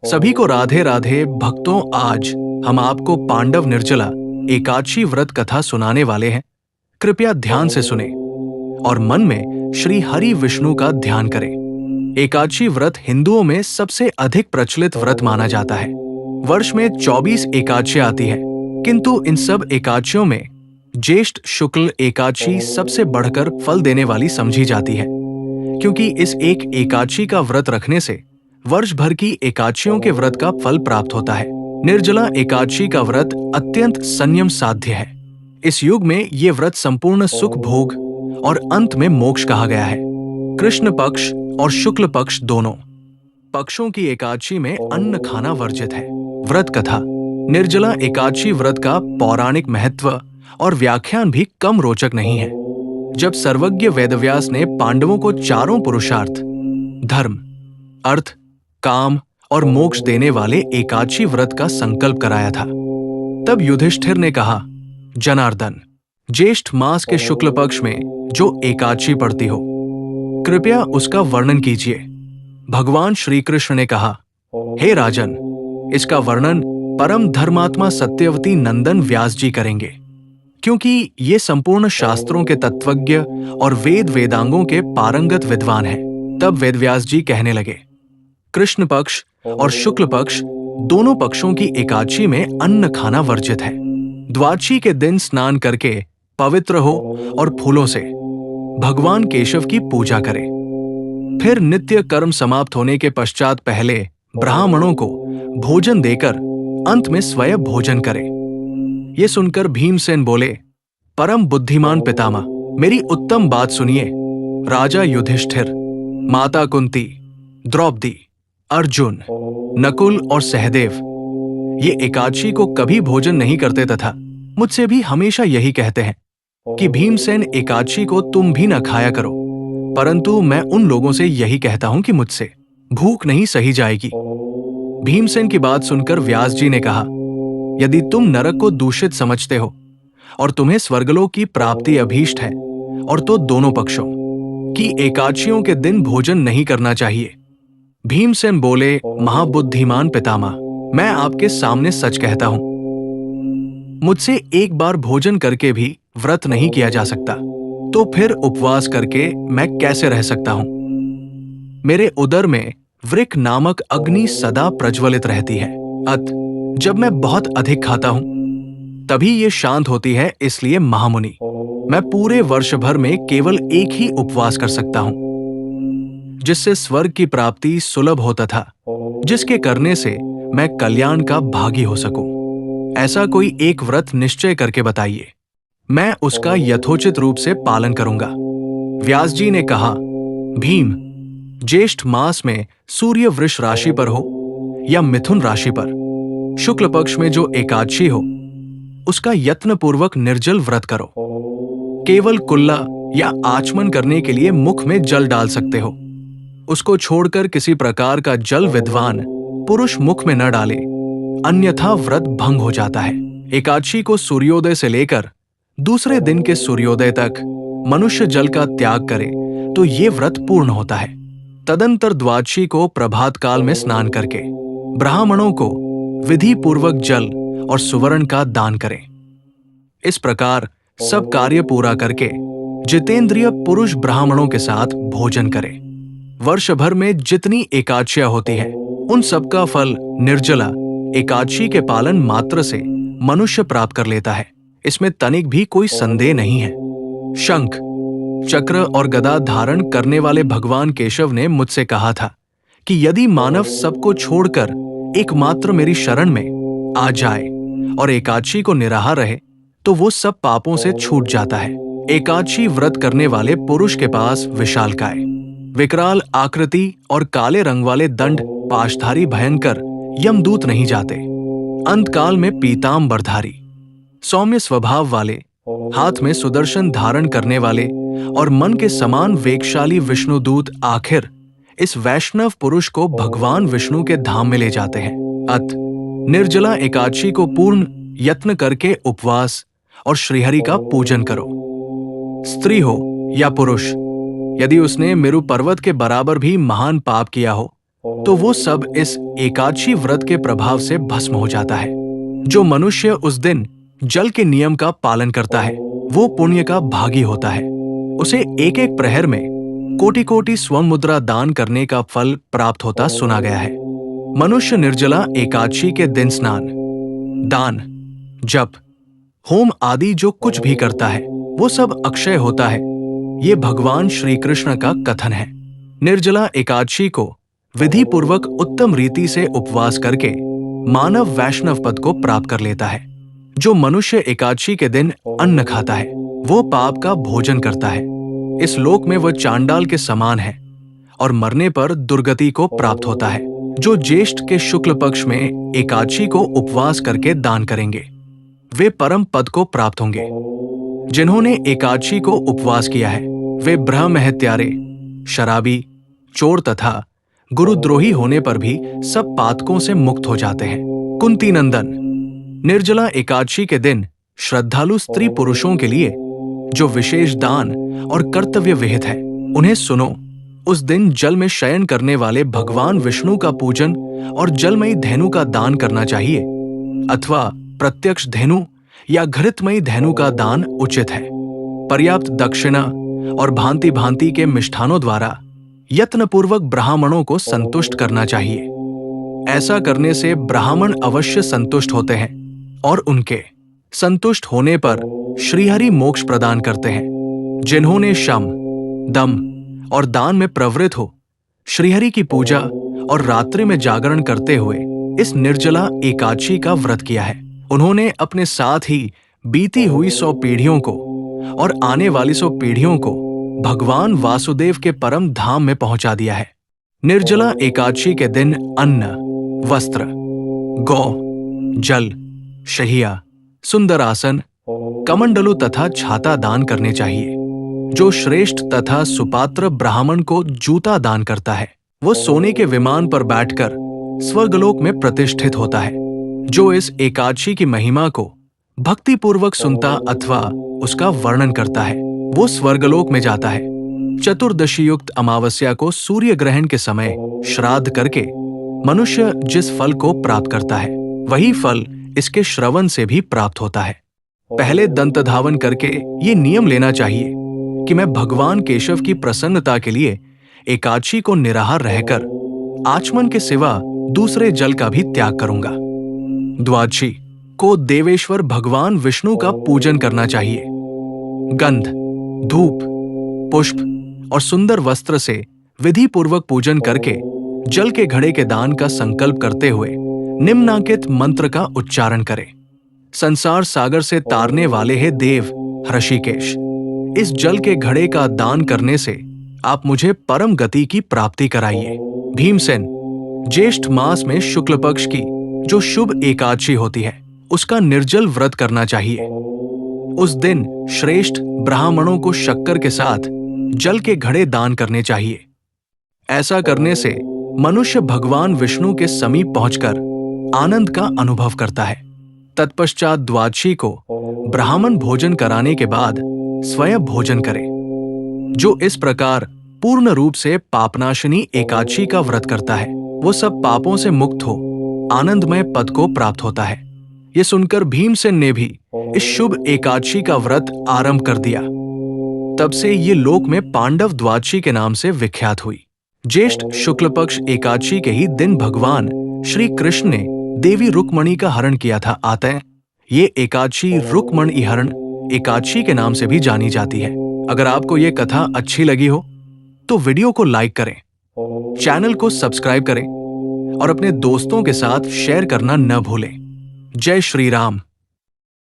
सभी को राधे राधे भक्तों। आज हम आपको पांडव निर्जला एकादशी व्रत कथा सुनाने वाले हैं। कृपया ध्यान से सुने और मन में श्री हरि विष्णु का ध्यान करें। एकादशी व्रत हिंदुओं में सबसे अधिक प्रचलित व्रत माना जाता है। वर्ष में 24 एकादशियां आती है, किंतु इन सब एकादशियों में ज्येष्ठ शुक्ल एकादशी सबसे बढ़कर फल देने वाली समझी जाती है, क्योंकि इस एक एकादशी का व्रत रखने से वर्ष भर की एकादशियों के व्रत का फल प्राप्त होता है। निर्जला एकादशी का व्रत अत्यंत संयम साध्य है। इस युग में ये व्रत संपूर्ण सुख भोग और अंत में मोक्ष कहा गया है। कृष्ण पक्ष और शुक्ल पक्ष दोनों पक्षों की एकादशी में अन्न खाना वर्जित है। व्रत कथा। निर्जला एकादशी व्रत का पौराणिक महत्व और व्याख्यान भी कम रोचक नहीं है। जब सर्वज्ञ वेदव्यास ने पांडवों को चारों पुरुषार्थ धर्म, अर्थ, काम और मोक्ष देने वाले एकादशी व्रत का संकल्प कराया था, तब युधिष्ठिर ने कहा, जनार्दन, ज्येष्ठ मास के शुक्ल पक्ष में जो एकादशी पड़ती हो, कृपया उसका वर्णन कीजिए। भगवान श्री कृष्ण ने कहा, हे राजन, इसका वर्णन परम धर्मात्मा सत्यवती नंदन व्यास जी करेंगे, क्योंकि ये संपूर्ण शास्त्रों के तत्वज्ञ और वेद वेदांगों के पारंगत विद्वान हैं। तब वेदव्यास जी कहने लगे, कृष्ण पक्ष और शुक्ल पक्ष दोनों पक्षों की एकादशी में अन्न खाना वर्जित है। द्वादशी के दिन स्नान करके पवित्र हो और फूलों से भगवान केशव की पूजा करें। फिर नित्य कर्म समाप्त होने के पश्चात पहले ब्राह्मणों को भोजन देकर अंत में स्वयं भोजन करें। ये सुनकर भीमसेन बोले, परम बुद्धिमान पितामह, मेरी उत्तम बात सुनिए। राजा युधिष्ठिर, माता कुंती, द्रौपदी, अर्जुन, नकुल और सहदेव ये एकादशी को कभी भोजन नहीं करते तथा मुझसे भी हमेशा यही कहते हैं कि भीमसेन एकादशी को तुम भी न खाया करो, परंतु मैं उन लोगों से यही कहता हूं कि मुझसे भूख नहीं सही जाएगी। भीमसेन की बात सुनकर व्यास जी ने कहा, यदि तुम नरक को दूषित समझते हो और तुम्हें स्वर्गलोक की प्राप्ति अभीष्ट है, और तो दोनों पक्षों की एकादशियों के दिन भोजन नहीं करना चाहिए। भीमसेन बोले, महाबुद्धिमान पितामह, मैं आपके सामने सच कहता हूं, मुझसे एक बार भोजन करके भी व्रत नहीं किया जा सकता, तो फिर उपवास करके मैं कैसे रह सकता हूं? मेरे उदर में वृक नामक अग्नि सदा प्रज्वलित रहती है। जब मैं बहुत अधिक खाता हूं, तभी ये शांत होती है। इसलिए महामुनि, मैं पूरे वर्ष भर में केवल एक ही उपवास कर सकता हूं, जिससे स्वर्ग की प्राप्ति सुलभ हो तथा जिसके करने से मैं कल्याण का भागी हो सकूं। ऐसा कोई एक व्रत निश्चय करके बताइए, मैं उसका यथोचित रूप से पालन करूंगा। व्यास जी ने कहा, भीम, ज्येष्ठ मास में सूर्य वृष राशि पर हो या मिथुन राशि पर शुक्ल पक्ष में जो एकादशी हो, उसका यत्न पूर्वक निर्जल व्रत करो। केवल कुल्ला या आचमन करने के लिए मुख में जल डाल सकते हो। उसको छोड़कर किसी प्रकार का जल विद्वान पुरुष मुख में न डाले, अन्यथा व्रत भंग हो जाता है। एकादशी को सूर्योदय से लेकर दूसरे दिन के सूर्योदय तक मनुष्य जल का त्याग करे तो ये व्रत पूर्ण होता है। तदंतर द्वादशी को प्रभात काल में स्नान करके ब्राह्मणों को विधि पूर्वक जल और सुवर्ण का दान करें। इस प्रकार सब कार्य पूरा करके जितेंद्रिय पुरुष ब्राह्मणों के साथ भोजन करें। वर्ष भर में जितनी एकादशियां होती है, उन सबका फल निर्जला एकादशी के पालन मात्र से मनुष्य प्राप्त कर लेता है। इसमें तनिक भी कोई संदेह नहीं है। शंख, चक्र और गदा धारण करने वाले भगवान केशव ने मुझसे कहा था कि यदि मानव सबको छोड़कर एकमात्र मेरी शरण में आ जाए और एकादशी को निराहा रहे, तो वो सब पापों से छूट जाता है। एकादशी व्रत करने वाले पुरुष के पास विशालकाय, विकराल आकृति और काले रंग वाले दंड पाशधारी भयंकर यमदूत नहीं जाते। अंतकाल में पीतांबरधारी, सौम्य स्वभाव वाले, हाथ में सुदर्शन धारण करने वाले और मन के समान वेगशाली विष्णुदूत आखिर इस वैष्णव पुरुष को भगवान विष्णु के धाम में ले जाते हैं। निर्जला एकादशी को पूर्ण यत्न करके उपवास और श्रीहरि का पूजन करो। स्त्री हो या पुरुष, यदि उसने मेरु पर्वत के बराबर भी महान पाप किया हो, तो वो सब इस एकादशी व्रत के प्रभाव से भस्म हो जाता है। जो मनुष्य उस दिन जल के नियम का पालन करता है वो पुण्य का भागी होता है। उसे एक एक प्रहर में कोटि कोटि स्वर्ण मुद्रा दान करने का फल प्राप्त होता सुना गया है। मनुष्य निर्जला एकादशी के दिन स्नान, दान, जप, होम आदि जो कुछ भी करता है वो सब अक्षय होता है। ये भगवान श्री कृष्ण का कथन है। निर्जला एकादशी को विधि पूर्वक उत्तम रीति से उपवास करके मानव वैष्णव पद को प्राप्त कर लेता है। जो मनुष्य एकादशी के दिन अन्न खाता है वो पाप का भोजन करता है। इस लोक में वह चांडाल के समान है और मरने पर दुर्गति को प्राप्त होता है। जो ज्येष्ठ के शुक्ल पक्ष में एकादशी को उपवास करके दान करेंगे वे परम पद को प्राप्त होंगे। जिन्होंने एकादशी को उपवास किया है वे ब्रह्म हत्यारे, शराबी, चोर तथा गुरुद्रोही होने पर भी सब पातकों से मुक्त हो जाते हैं। कुंती नंदन, निर्जला एकादशी के दिन श्रद्धालु स्त्री पुरुषों के लिए जो विशेष दान और कर्तव्य विहित है उन्हें सुनो। उस दिन जल में शयन करने वाले भगवान विष्णु का पूजन और जलमयी धेनु का दान करना चाहिए अथवा प्रत्यक्ष धेनु या घृतमयी धेनु का दान उचित है। पर्याप्त दक्षिणा और भांति भांति के मिष्ठानों द्वारा यत्नपूर्वक ब्राह्मणों को संतुष्ट करना चाहिए। ऐसा करने से ब्राह्मण अवश्य संतुष्ट होते हैं और उनके संतुष्ट होने पर श्रीहरि मोक्ष प्रदान करते हैं। जिन्होंने शम, दम और दान में प्रवृत्त हो श्रीहरि की पूजा और रात्रि में जागरण करते हुए इस निर्जला एकादशी का व्रत किया है उन्होंने अपने साथ ही बीती हुई 100 पीढ़ियों को और आने वाली 100 पीढ़ियों को भगवान वासुदेव के परम धाम में पहुंचा दिया है। निर्जला एकादशी के दिन अन्न, वस्त्र, गौ, जल, शहिया, सुंदर आसन, कमंडलू तथा छाता दान करने चाहिए। जो श्रेष्ठ तथा सुपात्र ब्राह्मण को जूता दान करता है वो सोने के विमान पर बैठकर स्वर्गलोक में प्रतिष्ठित होता है। जो इस एकादशी की महिमा को भक्तिपूर्वक सुनता अथवा उसका वर्णन करता है वो स्वर्गलोक में जाता है। चतुर्दशी युक्त अमावस्या को सूर्य ग्रहण के समय श्राद्ध करके मनुष्य जिस फल को प्राप्त करता है वही फल इसके श्रवण से भी प्राप्त होता है। पहले दंत धावन करके ये नियम लेना चाहिए कि मैं भगवान केशव की प्रसन्नता के लिए एकादशी को निराहार रहकर आचमन के सिवा दूसरे जल का भी त्याग करूंगा। द्वादशी को देवेश्वर भगवान विष्णु का पूजन करना चाहिए। गंध, धूप, पुष्प और सुंदर वस्त्र से विधि पूर्वक पूजन करके जल के घड़े के दान का संकल्प करते हुए निम्नांकित मंत्र का उच्चारण करें। संसार सागर से तारने वाले हैं देव ऋषिकेश, इस जल के घड़े का दान करने से आप मुझे परम गति की प्राप्ति कराइए। भीमसेन, ज्येष्ठ मास में शुक्ल पक्ष की जो शुभ एकादशी होती है उसका निर्जल व्रत करना चाहिए। उस दिन श्रेष्ठ ब्राह्मणों को शक्कर के साथ जल के घड़े दान करने चाहिए। ऐसा करने से मनुष्य भगवान विष्णु के समीप पहुंचकर आनंद का अनुभव करता है। तत्पश्चात द्वादशी को ब्राह्मण भोजन कराने के बाद स्वयं भोजन करे। जो इस प्रकार पूर्ण रूप से पापनाशिनी एकादशी का व्रत करता है वो सब पापों से मुक्त हो आनंदमय पद को प्राप्त होता है। ये सुनकर भीमसेन ने भी इस शुभ एकादशी का व्रत आरंभ कर दिया। तब से ये लोक में पांडव द्वादशी के नाम से विख्यात हुई। ज्येष्ठ शुक्ल पक्ष एकादशी के ही दिन भगवान श्री कृष्ण ने देवी रुक्मणी का हरण किया था। अतः ये एकादशी रुक्मणी हरण एकादशी के नाम से भी जानी जाती है। अगर आपको ये कथा अच्छी लगी हो तो वीडियो को लाइक करें, चैनल को सब्सक्राइब करें और अपने दोस्तों के साथ शेयर करना न भूलें। जय श्री राम।